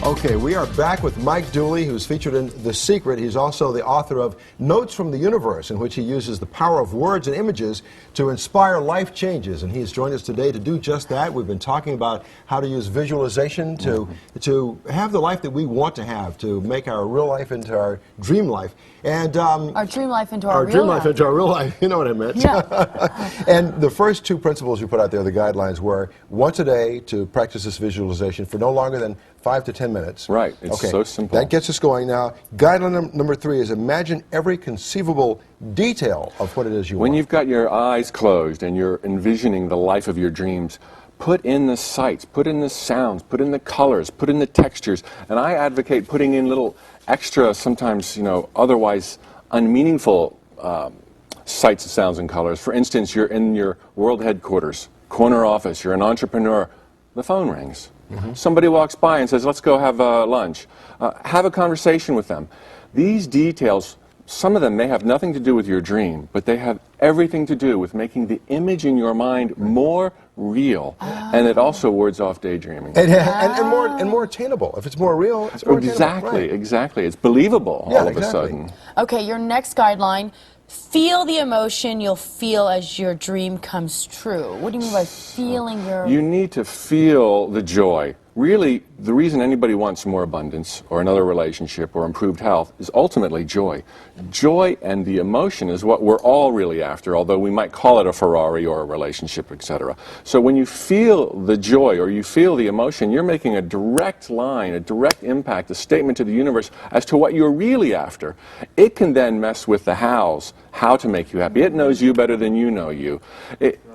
Okay, we are back with Mike Dooley, who's featured in The Secret. He's also the author of Notes from the Universe, in which he uses the power of words and images to inspire life changes. And he's joined us today to do just that. We've been talking about how to use visualization to have the life that we want to have, to make our real life into our dream life. And our dream life into our real dream life. life into our real life. You know what I meant. Yeah. And the first two principles you put out there, the guidelines, were once a day to practice this visualization for no longer than 5 to 10 minutes. Right. It's so simple. That gets us going now. Guideline number 3 is imagine every conceivable detail of what it is you want. When you've got your eyes closed and you're envisioning the life of your dreams, put in the sights, put in the sounds, put in the colors, put in the textures. And I advocate putting in little extra, sometimes, otherwise unmeaningful sights, sounds, and colors. For instance, you're in your world headquarters, corner office, you're an entrepreneur, the phone rings. Somebody walks by and says, let's go have lunch. Have a conversation with them. These details, some of them may have nothing to do with your dream, but they have everything to do with making the image in your mind more real. And it also wards off daydreaming. And more attainable. If it's more real, it's more Exactly, attainable. Right. Exactly. It's believable all of a sudden. Okay, your next guideline, feel the emotion you'll feel as your dream comes true. What do you mean by feeling your... You need to feel the joy. Really, the reason anybody wants more abundance or another relationship or improved health is ultimately joy. Joy and the emotion is what we're all really after, although we might call it a Ferrari or a relationship, etc. So when you feel the joy or you feel the emotion, you're making a direct line, a direct impact, a statement to the universe as to what you're really after. It can then mess with the hows, how to make you happy. It knows you better than you know you.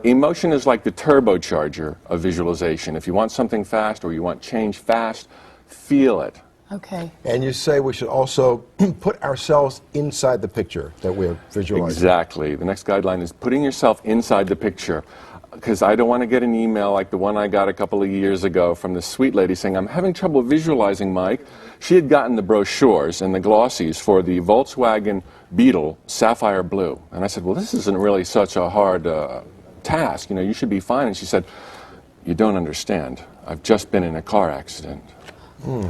Emotion is like the turbocharger of visualization. If you want something fast or you want change fast, feel it. Okay. And you say we should also put ourselves inside the picture that we're visualizing. Exactly. The next guideline is putting yourself inside the picture. Because I don't want to get an email like the one I got a couple of years ago from this sweet lady saying, I'm having trouble visualizing, Mike. She had gotten the brochures and the glossies for the Volkswagen Beetle Sapphire Blue. And I said, well, this isn't really such a hard task. You should be fine. And she said, you don't understand. I've just been in a car accident.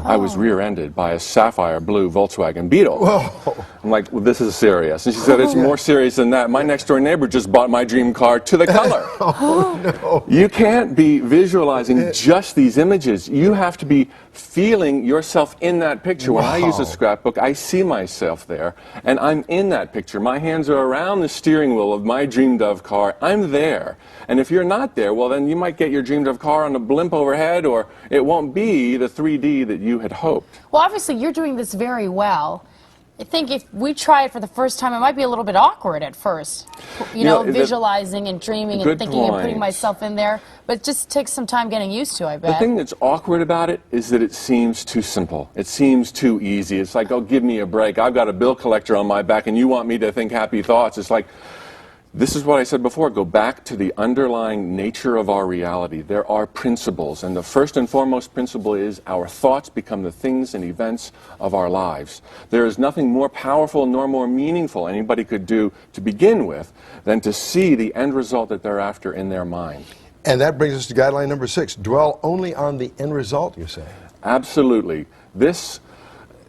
I was rear-ended by a sapphire blue Volkswagen Beetle. Whoa. I'm like, well, this is serious. And she said, it's more serious than that. My next-door neighbor just bought my dream car to the color. Oh, no. You can't be visualizing just these images. You have to be feeling yourself in that picture. When I use a scrapbook, I see myself there, and I'm in that picture. My hands are around the steering wheel of my dreamed-of car. I'm there. And if you're not there, well, then you might get your dreamed-of car on a blimp overhead, or it won't be the 3D that you had hoped. Well, obviously, you're doing this very well. I think if we try it for the first time, it might be a little bit awkward at first. Visualizing and dreaming and thinking and putting myself in there. But it just takes some time getting used to, I bet. The thing that's awkward about it is that it seems too simple. It seems too easy. It's like, oh, give me a break. I've got a bill collector on my back, and you want me to think happy thoughts. It's like, this is what I said before. Go back to the underlying nature of our reality. There are principles, and the first and foremost principle is our thoughts become the things and events of our lives. There is nothing more powerful nor more meaningful anybody could do to begin with than to see the end result that they're after in their mind. And that brings us to guideline number 6. Dwell only on the end result, you say. Absolutely. This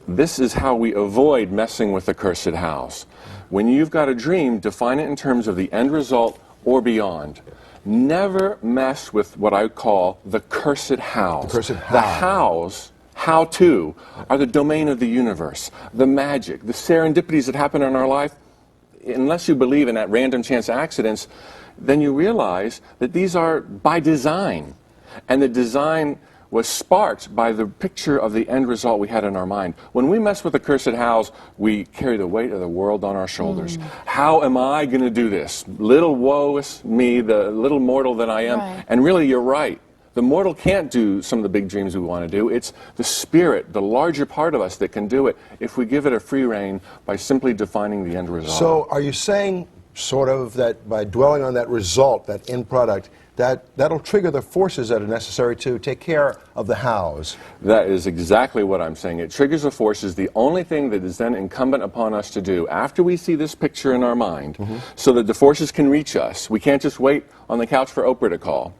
is how we avoid messing with the cursed house. When you've got a dream, define it in terms of the end result or beyond. Never mess with what I call the cursed hows. The cursed how. The hows, how to, are the domain of the universe. The magic, the serendipities that happen in our life, unless you believe in that random chance accidents, then you realize that these are by design. And the design was sparked by the picture of the end result we had in our mind. When we mess with the cursed hows, we carry the weight of the world on our shoulders. How am I going to do this? Little woe is me, the little mortal that I am. Right. And really, you're right. The mortal can't do some of the big dreams we want to do. It's the spirit, the larger part of us that can do it if we give it a free rein by simply defining the end result. So are you saying, sort of, that by dwelling on that result, that end product, that'll trigger the forces that are necessary to take care of the hows. That is exactly what I'm saying. It triggers the forces. The only thing that is then incumbent upon us to do after we see this picture in our mind, so that the forces can reach us. We can't just wait on the couch for Oprah to call.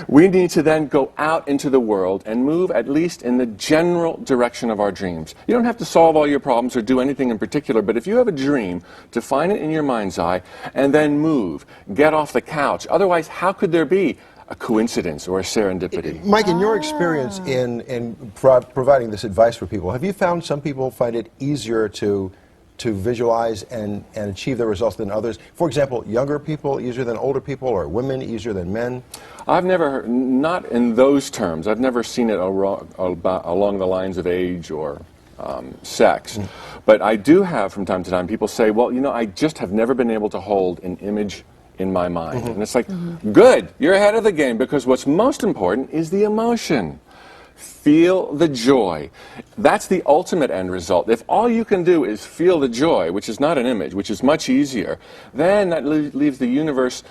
We need to then go out into the world and move at least in the general direction of our dreams. You don't have to solve all your problems or do anything in particular, but if you have a dream, define it in your mind's eye and then move. Get off the couch. Otherwise, how could there be a coincidence or a serendipity? Mike, in your experience in providing this advice for people, have you found some people find it easier to visualize and achieve the results than others? For example, younger people easier than older people, or women easier than men? I've never, not in those terms, I've never seen it along the lines of age or sex. But I do have from time to time people say, well, you know, I just have never been able to hold an image in my mind. And it's like, good, you're ahead of the game, because what's most important is the emotion. Feel the joy. That's the ultimate end result. If all you can do is feel the joy, which is not an image, which is much easier, then that leaves the universe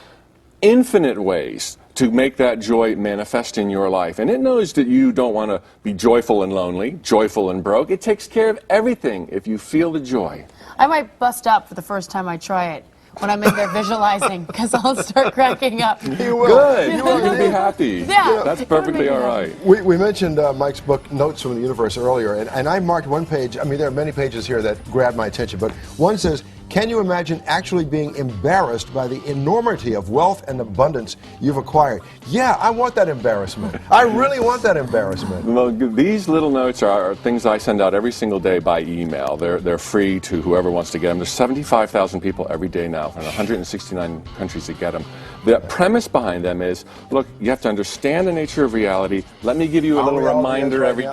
infinite ways to make that joy manifest in your life. And it knows that you don't want to be joyful and lonely, joyful and broke. It takes care of everything if you feel the joy. I might bust up for the first time I try it when I'm in there visualizing, because I'll start cracking up. You will. Good. You'll be happy. Yeah. That's perfectly all right. We mentioned Mike's book, Notes from the Universe, earlier, and I marked one page. I mean, there are many pages here that grabbed my attention, but one says, can you imagine actually being embarrassed by the enormity of wealth and abundance you've acquired? Yeah, I want that embarrassment. I really want that embarrassment. Well, these little notes are things I send out every single day by email. They're free to whoever wants to get them. There's 75,000 people every day now from 169 countries that get them. The premise behind them is, look, you have to understand the nature of reality. Let me give you a little reminder every...